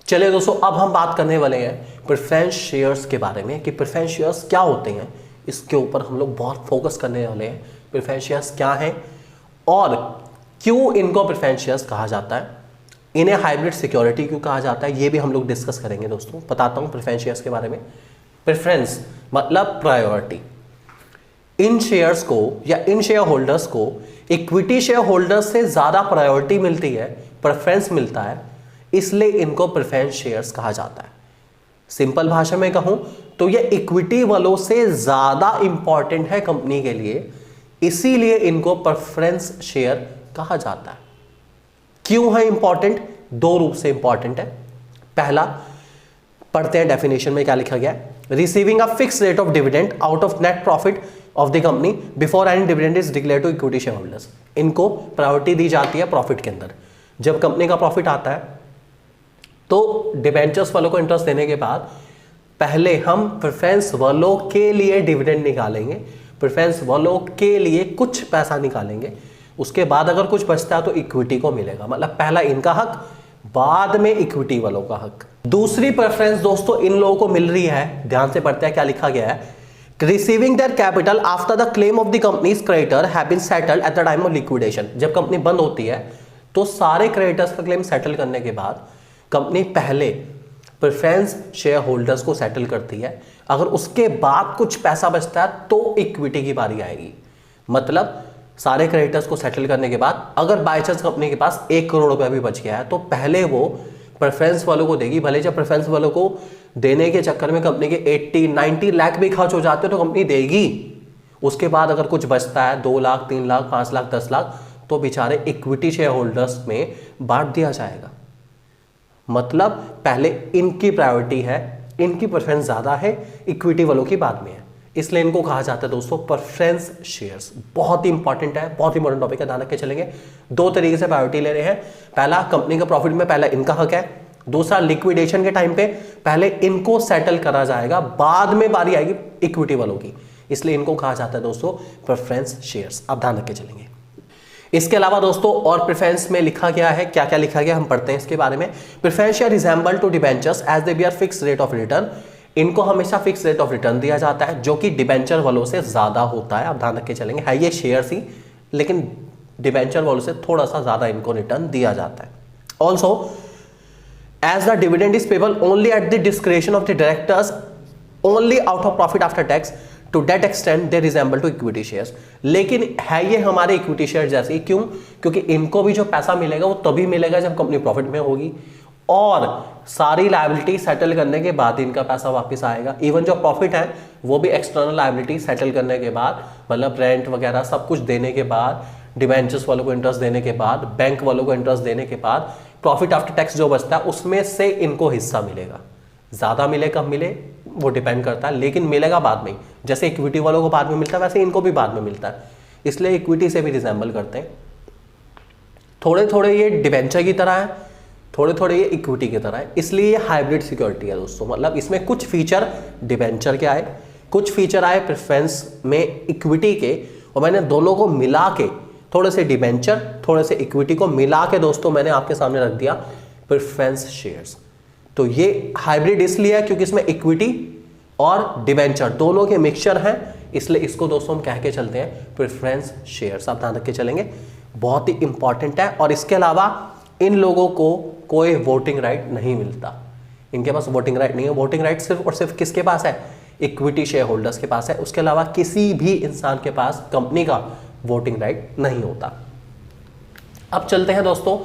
चलिए दोस्तों, अब हम बात करने वाले हैं प्रेफरेंस शेयर्स के बारे में कि प्रेफरेंस शेयर्स क्या होते हैं। इसके ऊपर हम लोग बहुत फोकस करने वाले हैं। प्रेफरेंस शेयर्स क्या हैं और क्यों इनको प्रेफरेंस शेयर्स कहा जाता है, इन्हें हाइब्रिड सिक्योरिटी क्यों कहा जाता है, ये भी हम लोग डिस्कस करेंगे दोस्तों। बताता हूं प्रेफरेंस शेयर्स के बारे में। प्रेफरेंस मतलब प्रायोरिटी। इन शेयर्स को या इन शेयर होल्डर्स को इक्विटी शेयर होल्डर्स से ज्यादा प्रायोरिटी मिलती है, प्रेफरेंस मिलता है, इसलिए इनको प्रेफरेंस शेयर्स कहा जाता है। सिंपल भाषा में कहूं तो ये इक्विटी वालों से ज्यादा इंपॉर्टेंट है कंपनी के लिए, इसीलिए इनको प्रेफरेंस शेयर कहा जाता है। क्यों है इंपॉर्टेंट? दो रूप से इंपॉर्टेंट है। पहला, पढ़ते हैं डेफिनेशन में क्या लिखा गया है। Receiving a fix rate of dividend out of net profit of the company before any dividend is declare to equity share holders. इनको प्रायोरिटी दी जाती है प्रॉफिट के अंदर। जब कंपनी का प्रॉफिट आता है तो डिबेंचर्स वालों को इंटरेस्ट देने के बाद पहले हम प्रेफरेंस वालों के लिए डिविडेंड निकालेंगे, प्रेफरेंस वालों के लिए कुछ पैसा निकालेंगे, उसके बाद अगर कुछ बचता है तो इक्विटी को मिलेगा। मतलब पहला इनका हक, बाद में इक्विटी वालों का हक। दूसरी प्रेफरेंस दोस्तों इन लोगों को मिल रही है, ध्यान से पढ़ते हैं क्या लिखा गया है। Receiving their capital after the claim of the company's creditor have been settled at the time of liquidation. जब कंपनी बंद होती है तो सारे क्रेडिटर्स का क्लेम सेटल करने के बाद कंपनी पहले प्रेफरेंस शेयर होल्डर्स को सेटल करती है। अगर उसके बाद कुछ पैसा बचता है तो इक्विटी की बारी आएगी। मतलब सारे क्रेडिटर्स को सेटल करने के बाद अगर बाय चांस कंपनी के पास 1 करोड़ रुपया भी बच गया है तो पहले वो प्रेफरेंस वालों को देगी। भले जब प्रेफरेंस वालों को देने के चक्कर में कंपनी के 80-90 लाख भी खर्च हो जाते हैं तो कंपनी देगी। उसके बाद अगर कुछ बचता है 2 लाख, 3 लाख, 5 लाख, 10 लाख तो बेचारे इक्विटी शेयर होल्डर्स में बांट दिया जाएगा। मतलब पहले इनकी प्रायोरिटी है, इनकी प्रेफरेंस ज्यादा है, इक्विटी वालों की बाद में है, इसलिए इनको कहा जाता है दोस्तों प्रेफरेंस शेयर्स। बहुत ही इंपॉर्टेंट है, बहुत ही इंपॉर्टेंट टॉपिक है, ध्यान रख के चलेंगे। दो तरीके से प्रायोरिटी ले रहे हैं। पहला, कंपनी का प्रॉफिट में पहला इनका हक है। दूसरा, लिक्विडेशन के टाइम पे पहले इनको सेटल करा जाएगा, बाद में बारी आएगी इक्विटी वालों की, इसलिए इनको कहा जाता है दोस्तों प्रेफरेंस शेयर्स। अब ध्यान रख के चलेंगे। इसके अलावा दोस्तों और प्रेफरेंस में लिखा गया है, क्या क्या लिखा गया हम पढ़ते हैं इसके बारे में। Preference share resemble to debentures as they bear fix rate of return. इनको हमेशा फिक्स रेट ऑफ रिटर्न दिया जाता है जो कि डिबेंचर वालों से ज्यादा होता है। आप ध्यान रख के चलेंगे, है ये शेयर्स ही, लेकिन डिबेंचर वालों से थोड़ा सा ज्यादा इनको रिटर्न दिया जाता है। Also as the dividend is payable only at the discretion of the directors only out of profit after tax, to that extent they resemble to equity shares. लेकिन है ये हमारे इक्विटी शेयर जैसे। क्यों? क्योंकि इनको भी जो पैसा मिलेगा वो तभी मिलेगा जब कंपनी प्रॉफिट में होगी और सारी लायबिलिटी सेटल करने के बाद इनका पैसा वापस आएगा। इवन जो प्रॉफिट है वो भी एक्सटर्नल लायबिलिटी सेटल करने के बाद, मतलब रेंट वगैरह सब कुछ देने के बाद, डिबेंचर्स वालों को इंटरेस्ट देने के बाद, बैंक वालों को इंटरेस्ट देने के बाद, प्रॉफिट आफ्टर टैक्स जो बचता है उसमें से इनको हिस्सा मिलेगा। ज्यादा मिले कम मिले वो डिपेंड करता है, लेकिन मिलेगा बाद में। जैसे इक्विटी वालों को बाद में मिलता है वैसे इनको भी बाद में मिलता है, इसलिए इक्विटी से भी रिजेंबल करते हैं। थोड़े थोड़े ये डिबेंचर की तरह है, थोड़े थोड़े ये इक्विटी की तरह है, इसलिए ये हाइब्रिड सिक्योरिटी है दोस्तों। मतलब इसमें कुछ फीचर डिबेंचर के आए, कुछ फीचर आए प्रेफरेंस में इक्विटी के, और मैंने दोनों को मिला के, थोड़े से डिबेंचर थोड़े से इक्विटी को मिला के दोस्तों मैंने आपके सामने रख दिया प्रेफरेंस शेयर्स। तो ये हाइब्रिड इसलिए है क्योंकि इसमें इक्विटी और डिबेंचर दोनों के मिक्सचर हैं, इसलिए इसको दोस्तों हम कह के चलते हैं प्रेफरेंस शेयर्स। आप ध्यान रख के चलेंगे, बहुत ही इंपॉर्टेंट है। और इसके अलावा इन लोगों को कोई वोटिंग राइट नहीं मिलता, इनके पास वोटिंग राइट नहीं है। वोटिंग राइट सिर्फ और सिर्फ किसके पास है? इक्विटी शेयर होल्डर्स के पास है। उसके अलावा किसी भी इंसान के पास कंपनी का वोटिंग राइट नहीं होता। अब चलते हैं दोस्तों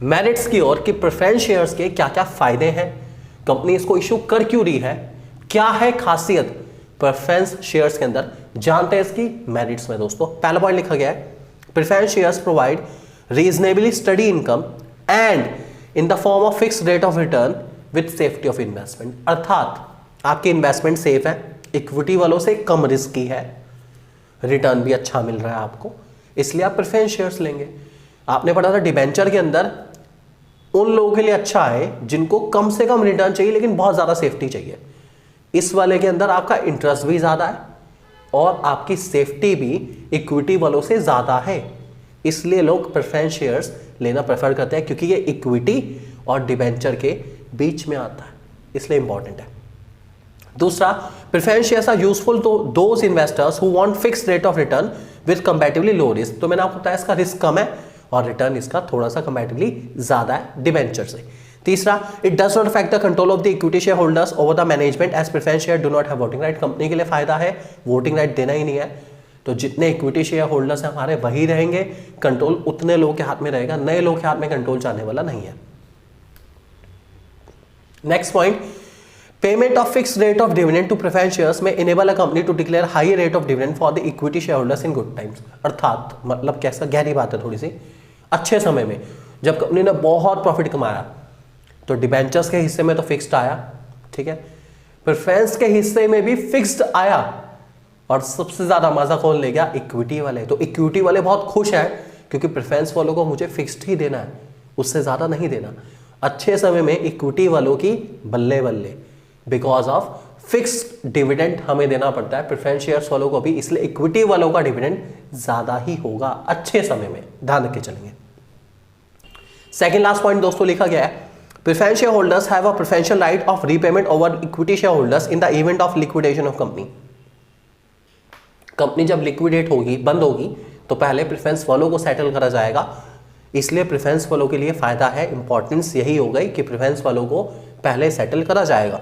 मेरिट्स की ओर कि प्रेफरेंस शेयर्स के क्या क्या फायदे हैं, कंपनी इसको इशू कर क्यों रही है, क्या है खासियत प्रेफरेंस शेयर्स के अंदर, जानते हैं इसकी मेरिट्स में दोस्तों। पहला पॉइंट लिखा गया है, preference shares provide reasonably study income and in the form of fixed rate of return with safety of investment. अर्थात आपकी इन्वेस्टमेंट सेफ है, इक्विटी वालों से कम रिस्की है, रिटर्न भी अच्छा मिल रहा है आपको, इसलिए आप प्रेफरेंस शेयर्स लेंगे। आपने पढ़ा था डिबेंचर के अंदर उन लोगों के लिए अच्छा है जिनको कम से कम रिटर्न चाहिए लेकिन बहुत ज्यादा सेफ्टी चाहिए। इस वाले के अंदर आपका इंटरेस्ट भी ज्यादा है और आपकी सेफ्टी भी इक्विटी वालों से ज्यादा है, इसलिए लोग प्रेफरेंस शेयर्स लेना प्रेफर करते हैं क्योंकि ये इक्विटी और डिबेंचर के बीच में आता है, इसलिए इंपॉर्टेंट है। दूसरा, preference shares are useful to those investors who want fixed rate of return with comparatively low risk. तो मैंने आपको बताया इसका रिस्क कम है और रिटर्न इसका थोड़ा सा कंपैरेटिवली ज्यादा है डिबेंचर से। तीसरा, it does not affect the control of the equity share holders over the management as preference share do not have voting right. Company के लिए फायदा है, वोटिंग राइट देना ही नहीं है, तो जितने इक्विटी शेयर होल्डर्स हैं हमारे वही रहेंगे, कंट्रोल उतने लोगों के हाथ में रहेगा, नए लोगों के हाथ में कंट्रोल जाने वाला नहीं है। Next point, payment of fix rate of dividend to preference shares में enable a company to declare high rate of dividend for the equity share holders in good times. अर्थात मतलब कैसा, गहरी बात है थोड़ी सी, अच्छे समय में जब कंपनी ने बहुत प्रॉफिट कमाया तो डिबेंचर्स के हिस्से में तो फिक्स्ड आया, ठीक है, प्रेफरेंस के हिस्से में भी फिक्स्ड आया, और सबसे ज्यादा मजा कौन ले गया, इक्विटी वाले। तो इक्विटी वाले बहुत खुश हैं क्योंकि प्रेफरेंस वालों को मुझे फिक्स्ड ही देना है, उससे ज्यादा नहीं देना। अच्छे समय में इक्विटी वालों की बल्ले बल्ले, बिकॉज ऑफ फिक्स्ड डिविडेंड हमें देना पड़ता है प्रेफरेंस शेयर्स वालों को भी, इसलिए इक्विटी वालों का डिविडेंड ज्यादा ही होगा अच्छे समय में, ध्यान रख के चलेंगे। सेकेंड लास्ट पॉइंट दोस्तों लिखा गया है, preference share holders have a preferential right of repayment over equity share holders in the event of liquidation of company. Company जब लिक्विडेट होगी, बंद होगी, तो पहले प्रेफरेंस वालों को सेटल करा जाएगा, इसलिए प्रेफरेंस वालों के लिए फायदा है, इंपॉर्टेंस यही हो गई कि प्रेफरेंस वालों को पहले सेटल करा जाएगा,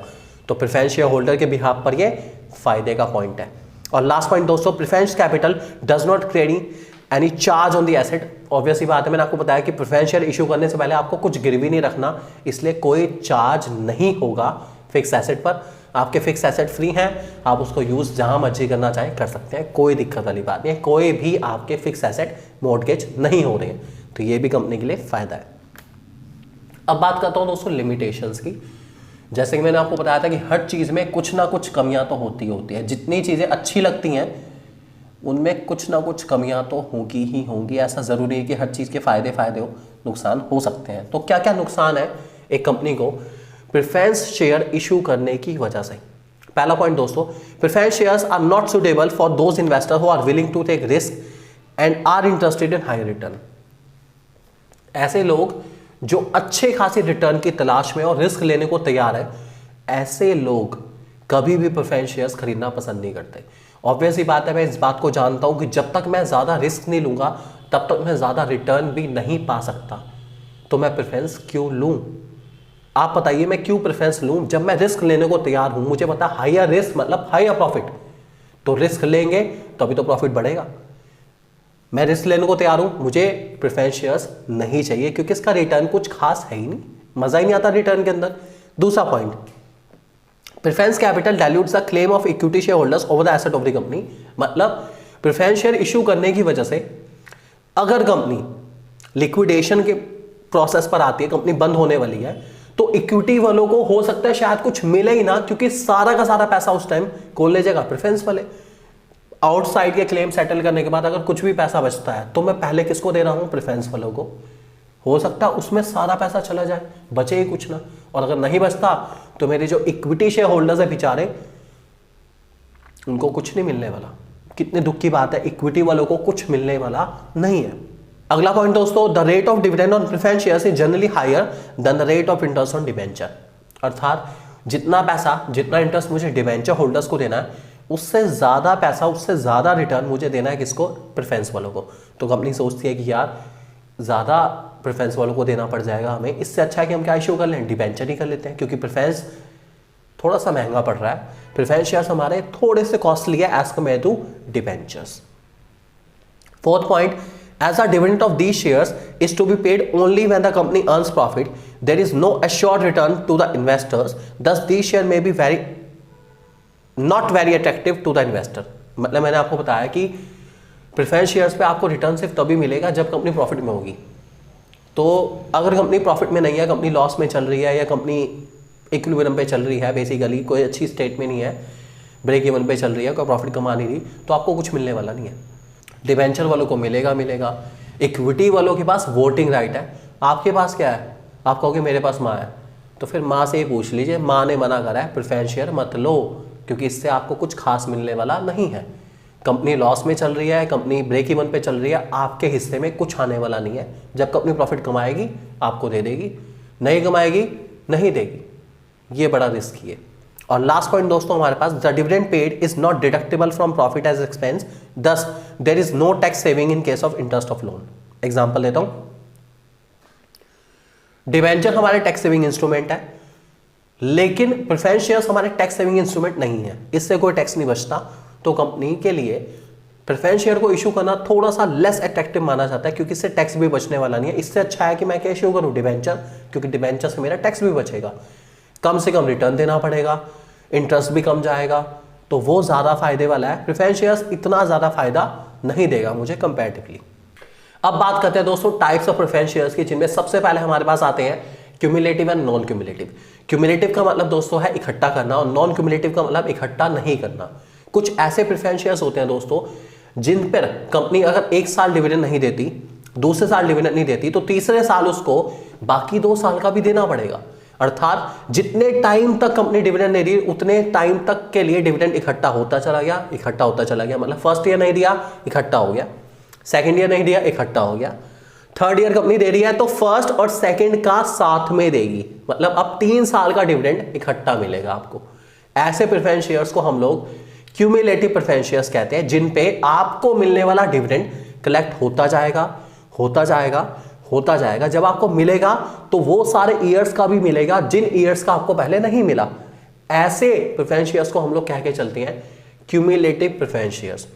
तो प्रेफरेंस शेयर होल्डर के बिहाफ पर ये फायदे का पॉइंट है। और लास्ट पॉइंट दोस्तों, preference capital does not credit any charge on the asset. Obvious ही बात है, मैंने आपको बताया कि प्रेफरेंस शेयर इशू करने से पहले आपको कुछ गिरवी नहीं रखना, इसलिए कोई चार्ज नहीं होगा फिक्स एसेट पर। आपके फिक्स एसेट फ्री हैं, आप उसको यूज जहां मर्जी करना चाहें कर सकते हैं, कोई दिक्कत वाली बात नहीं है, कोई भी आपके फिक्स एसेट मॉर्गेज नहीं हो रहे हैं, तो ये भी कंपनी के लिए फायदा है। अब बात करता हूं दोस्तों लिमिटेशंस की। जैसे कि मैंने आपको बताया था कि हर चीज में कुछ ना कुछ कमियां तो होती है, जितनी चीजें अच्छी लगती हैं उनमें कुछ ना कुछ कमियां तो होंगी ही होंगी। ऐसा जरूरी है कि हर चीज के फायदे फायदे हो, नुकसान हो सकते हैं। तो क्या क्या नुकसान है एक कंपनी को प्रेफरेंस शेयर इशू करने की वजह से? पहला पॉइंट दोस्तों, preference shares are not suitable for those investor who are willing to take risk and are interested in high return. ऐसे लोग जो अच्छे खासी रिटर्न की तलाश में और रिस्क लेने को तैयार है, ऐसे लोग कभी भी प्रेफरेंस शेयर्स खरीदना पसंद नहीं करते। ऑब्वियस ही बात है, मैं इस बात को जानता हूं कि जब तक मैं ज्यादा रिस्क नहीं लूंगा तब तक मैं ज्यादा रिटर्न भी नहीं पा सकता, तो मैं प्रेफरेंस क्यों लूं? आप बताइए मैं क्यों प्रेफरेंस लूं जब मैं रिस्क लेने को तैयार हूं? मुझे पता हायर रिस्क मतलब हायर प्रॉफिट, तो रिस्क लेंगे तभी तो प्रॉफिट बढ़ेगा। मैं रिस्क लेने को तैयार हूं, मुझे प्रेफरेंस शेयर्स नहीं चाहिए क्योंकि इसका रिटर्न कुछ खास है ही नहीं, मजा ही नहीं आता रिटर्न के अंदर। दूसरा point, preference capital dilutes the claim of equity share holders over the asset of the company. मतलब प्रेफरेंस शेयर इशू करने की वजह से अगर कंपनी लिक्विडेशन के प्रोसेस पर आती है, कंपनी बंद होने वाली है, तो इक्विटी वालों को हो सकता है शायद कुछ मिले ही ना, क्योंकि सारा का सारा पैसा उस टाइम कौन ले जाएगा? प्रेफरेंस वाले। आउटसाइड के क्लेम सेटल करने के बाद अगर कुछ भी पैसा बचता है तो मैं पहले किसको दे रहा हूं? प्रेफरेंस वालों को। हो सकता है उसमें सारा पैसा चला जाए, बचे ही कुछ ना, और अगर नहीं बचता तो मेरे जो इक्विटी शेयर होल्डर्स है बेचारे, उनको कुछ नहीं मिलने वाला। कितने दुख की बात है, इक्विटी वालों को कुछ मिलने वाला नहीं है। अगला पॉइंट दोस्तों, the rate of dividend on preference shares is generally higher than the rate of interest on debenture. अर्थात जितना पैसा, जितना इंटरेस्ट मुझे डिबेंचर होल्डर्स को देना है, उससे ज्यादा पैसा, उससे ज्यादा रिटर्न मुझे देना है किसको? प्रेफरेंस वालों को। तो कंपनी सोचती है कि यार ज्यादा प्रेफरेंस वालों को देना पड़ जाएगा हमें, इससे अच्छा है कि हम क्या इशू कर लें? डिबेंचर ही कर लेते हैं, क्योंकि प्रेफरेंस थोड़ा सा महंगा पड़ रहा है, प्रेफरेंस शेयर्स हमारे थोड़े से कॉस्टली है as compare to debentures. Fourth point, as a dividend of these shares is to be paid only when the company earns profit, there is no assured return to the investors, thus these share may be not very attractive to the investor। मतलब मैंने आपको बताया कि preference shares पे आपको return सिर्फ तभी मिलेगा जब कंपनी प्रॉफिट में होगी। तो अगर कंपनी प्रॉफिट में नहीं है, कंपनी लॉस में चल रही है, या कंपनी इक्विलिब्रियम पे चल रही है, बेसिकली कोई अच्छी स्टेट में नहीं है, ब्रेक इवन पे चल रही है, कोई प्रॉफिट कमा नहीं रही, तो आपको कुछ मिलने वाला नहीं है। डिबेंचर वालों को मिलेगा। इक्विटी वालों के पास वोटिंग राइट है, आपके पास क्या है? आप कहोगे मेरे पास माँ है, तो फिर माँ से ही पूछ लीजिए, माँ ने मना करा है प्रेफरेंस शेयर मत लो, क्योंकि इससे आपको कुछ खास मिलने वाला नहीं है। कंपनी लॉस में चल रही है, कंपनी ब्रेक इवन पे चल रही है, आपके हिस्से में कुछ आने वाला नहीं है। जब कंपनी प्रॉफिट कमाएगी आपको दे देगी, नहीं कमाएगी, नहीं देगी, ये बड़ा रिस्की है। और लास्ट पॉइंट दोस्तों हमारे पास, the dividend paid is not deductible from profit as expense, thus there is no tax saving in case of interest of loan. Example देता हूं, डिवेंचर हमारे टैक्स सेविंग इंस्ट्रूमेंट है, लेकिन प्रेफरेंस शेयर्स हमारे tax saving instrument नहीं है, इससे कोई टैक्स नहीं बचता, तो कंपनी के लिए प्रेफरेंस शेयर को इशू करना थोड़ा सा लेस अट्रैक्टिव माना जाता है, क्योंकि इससे टैक्स भी बचने वाला नहीं है। इससे अच्छा है कि मैं क्या इशू करूं, डिवेंचर, क्योंकि डिवेंचर से मेरा टैक्स भी बचेगा, कम से कम रिटर्न देना पड़ेगा, इंटरेस्ट भी कम जाएगा, तो वो ज्यादा फायदे वाला है। प्रेफरेंस शेयर्स इतना ज्यादा फायदा नहीं देगा मुझे कंपैरेटिवली। अब बात करते हैं दोस्तों टाइप्स ऑफ प्रेफरेंस शेयर्स की, जिनमें सबसे पहले हमारे पास आते हैं cumulative and non cumulative. Cumulative का मतलब दोस्तों है इकट्ठा करना, और नॉन क्यूमुलेटिव का मतलब इकट्ठा नहीं करना। कुछ ऐसे प्रेफरेंस शेयर्स होते हैं दोस्तों जिन पर कंपनी अगर एक साल डिविडेंड नहीं देती, दूसरे साल डिविडेंड नहीं देती, तो तीसरे साल उसको बाकी 2 साल का भी देना पड़ेगा। अर्थात जितने टाइम तक कंपनी डिविडेंड नहीं दी, उतने टाइम तक के लिए डिविडेंड इकट्ठा होता चला गया, इकट्ठा होता चला गया। मतलब फर्स्ट ईयर नहीं दिया, इकट्ठा हो गया, सेकंड ईयर नहीं दिया, इकट्ठा हो गया, थर्ड ईयर कंपनी दे रही है तो फर्स्ट और सेकंड का साथ में देगी, मतलब अब 3 साल का डिविडेंड इकट्ठा मिलेगा आपको। ऐसे प्रेफरेंस शेयर्स को हम लोग क्यूमुलेटिव प्रेफरेंस शेयर्स कहते हैं, जिन पे आपको मिलने वाला डिविडेंड कलेक्ट होता जाएगा, होता जाएगा, होता जाएगा। जब आपको मिलेगा तो वो सारे ईयर्स का भी मिलेगा जिन ईयर्स का आपको पहले नहीं मिला। ऐसे प्रेफरेंस शेयर्स को हम लोग कह के चलते हैं क्यूमुलेटिव प्रेफरेंस शेयर्स।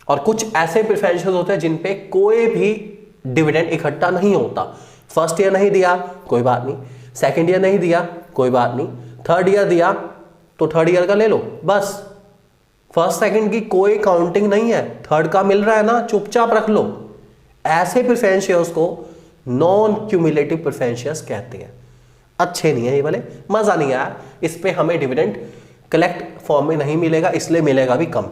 और कुछ ऐसे प्रेफरेंस शेयर्स होते हैं जिन पे कोई भी डिविडेंड इकट्ठा नहीं होता। फर्स्ट ईयर नहीं दिया कोई बात नहीं, सेकंड ईयर नहीं दिया कोई बात नहीं, थर्ड ईयर दिया तो थर्ड ईयर का ले लो बस, फर्स्ट सेकंड की कोई काउंटिंग नहीं है, थर्ड का मिल रहा है ना, चुपचाप रख लो। ऐसे प्रेफरेंस शेयर्स को नॉन क्यूमुलेटिव प्रेफरेंस शेयर्स कहते हैं। अच्छे नहीं है ये वाले, मजा नहीं आया, इस पे हमें डिविडेंड कलेक्ट फॉर्म में नहीं मिलेगा, इसलिए मिलेगा भी कम,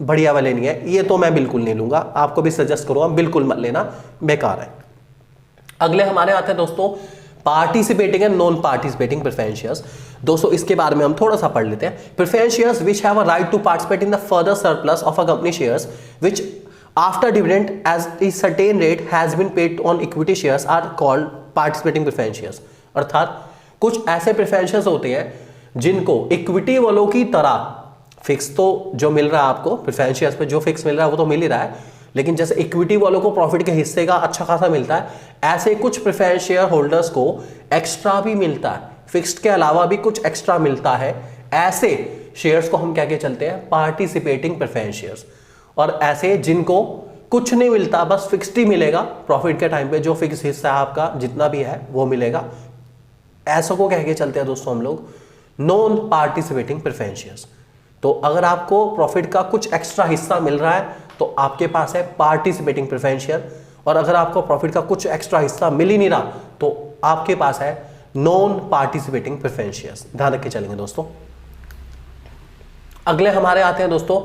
बढ़िया वाले नहीं है, ये तो मैं बिल्कुल नहीं लूंगा, आपको भी सजेस्ट करूंगा बिल्कुल मत लेना, बेकार है। अगले हमारे आते हैं दोस्तों participating and non participating preference shares. दोस्तों इसके बारे में हम थोड़ा सा पढ़ लेते हैं। Preference shares which have a right to participate in the further surplus of a company shares which after dividend as a certain rate has been paid on equity shares are called participating preference shares। अर्थात कुछ ऐसे preference shares होते हैं जिनको equity वालों की तरह fix तो जो मिल रहा है आपको प्रेफरेंस शेयर्स पे, जो फिक्स मिल रहा है वो तो मिल ही रहा है, लेकिन जैसे इक्विटी वालों को प्रॉफिट के हिस्से का अच्छा खासा मिलता है, ऐसे कुछ प्रेफरेंस शेयर होल्डर्स को एक्स्ट्रा भी मिलता है, फिक्स्ड के अलावा भी कुछ एक्स्ट्रा मिलता है। ऐसे शेयर्स को हम क्या के चलते हैं पार्टिसिपेटिंग प्रेफरेंस शेयर्स। और ऐसे जिनको कुछ नहीं मिलता, बस फिक्स्ड ही मिलेगा प्रॉफिट के टाइम पे, जो फिक्स हिस्सा है आपका जितना भी है वो मिलेगा, ऐसा को कह के चलते हैं दोस्तों हम लोग नॉन पार्टिसिपेटिंग प्रेफरेंस शेयर्स। तो अगर आपको प्रॉफिट का कुछ एक्स्ट्रा हिस्सा मिल रहा है तो आपके पास है पार्टिसिपेटिंग प्रेफरेंस शेयर, और अगर आपको प्रॉफिट का कुछ एक्स्ट्रा हिस्सा मिल ही नहीं रहा तो आपके पास है नॉन पार्टिसिपेटिंग प्रेफरेंस शेयर्स। ध्यान रख के चलेंगे दोस्तों। अगले हमारे आते हैं दोस्तों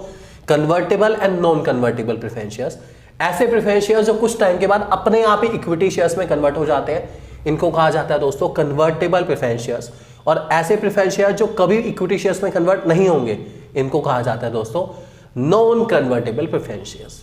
convertible and non convertible preference shares. ऐसे प्रेफरेंस शेयर्स जो कुछ टाइम के बाद अपने आप ही इक्विटी शेयर्स में कन्वर्ट हो जाते हैं, इनको कहा जाता है दोस्तों कन्वर्टेबल प्रेफरेंस शेयर्स। और ऐसे प्रेफरेंस शेयर जो कभी इक्विटी शेयर्स में कन्वर्ट नहीं होंगे, इनको कहा जाता है दोस्तों नॉन कन्वर्टेबल प्रेफरेंस शेयर्स।